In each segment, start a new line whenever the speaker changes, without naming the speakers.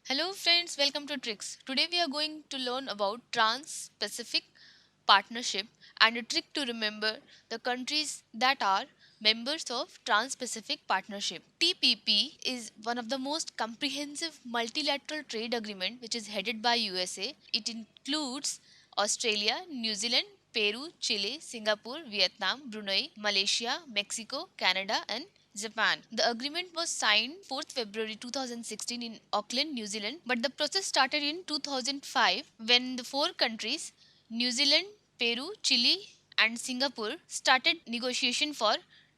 Hello friends, welcome to Tricks. Today we are going to learn about Trans-Pacific Partnership and a trick to remember the countries that are members of Trans-Pacific Partnership. TPP is one of the most comprehensive multilateral trade agreement which is headed by USA. It includes Australia, New Zealand, Peru, Chile, Singapore, Vietnam, Brunei, Malaysia, Mexico, Canada and Japan. The agreement was signed 4th February 2016 in Auckland, New Zealand, but the process started in 2005 when the four countries New Zealand, Peru, Chile, and Singapore started negotiation for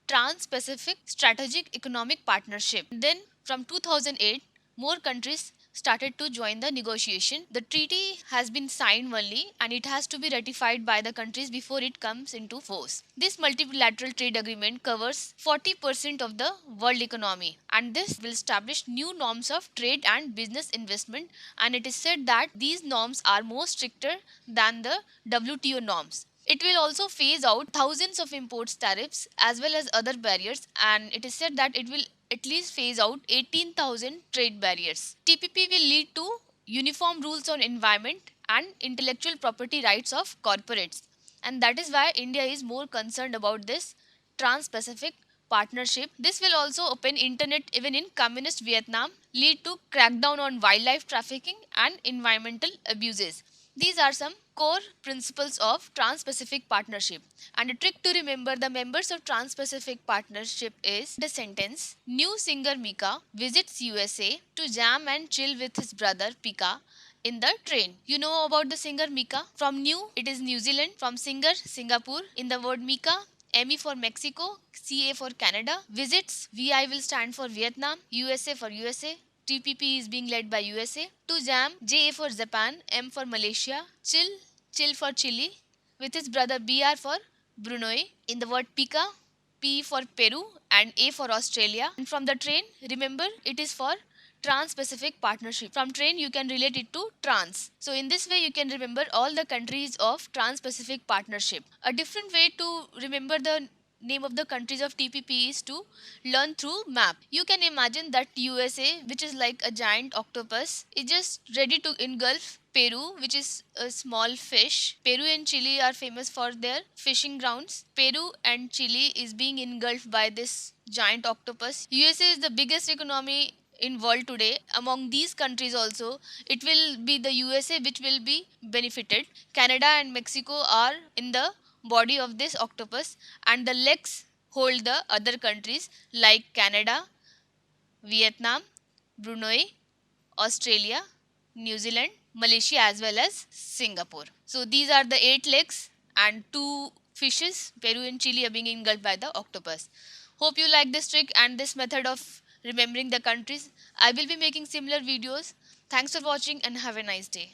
Trans-Pacific Strategic Economic Partnership. Then from 2008, more countries started to join the negotiation. The treaty has been signed only and it has to be ratified by the countries before it comes into force. This multilateral trade agreement covers 40% of the world economy and this will establish new norms of trade and business investment, and it is said that these norms are more stricter than the WTO norms. It will also phase out thousands of imports tariffs as well as other barriers, and it is said that it will at least phase out 18,000 trade barriers. TPP will lead to uniform rules on environment and intellectual property rights of corporates, and that is why India is more concerned about this Trans-Pacific partnership. This will also open internet even in communist Vietnam, lead to crackdown on wildlife trafficking and environmental abuses. These are some core principles of Trans-Pacific Partnership. And a trick to remember the members of Trans-Pacific Partnership is the sentence: New singer Mika visits USA to jam and chill with his brother Pika in the train. You know about the singer Mika? From New, it is New Zealand. From singer, Singapore. In the word Mika, ME for Mexico, CA for Canada. Visits, VI will stand for Vietnam, USA for USA. TPP is being led by USA. To jam, JA for Japan, M for Malaysia. Chill, Chill for Chile, with his brother BR for Brunei. In the word Pika, P for Peru and A for Australia. And from the train, remember it is for Trans-Pacific Partnership. From train, you can relate it to trans. So in this way, you can remember all the countries of Trans-Pacific Partnership. A different way to remember the name of the countries of TPP is to learn through map. You can imagine that USA, which is like a giant octopus, is just ready to engulf Peru, which is a small fish. Peru and Chile are famous for their fishing grounds. Peru and Chile is being engulfed by this giant octopus. USA is the biggest economy in world today. Among these countries also, it will be the USA which will be benefited. Canada and Mexico are in the body of this octopus, and the legs hold the other countries like Canada, Vietnam, Brunei, Australia, New Zealand, Malaysia, as well as Singapore. So these are the 8 legs and 2 fishes. Peru and Chile are being engulfed by the octopus. Hope you like this trick and this method of remembering the countries. I will be making similar videos. Thanks for watching and have a nice day.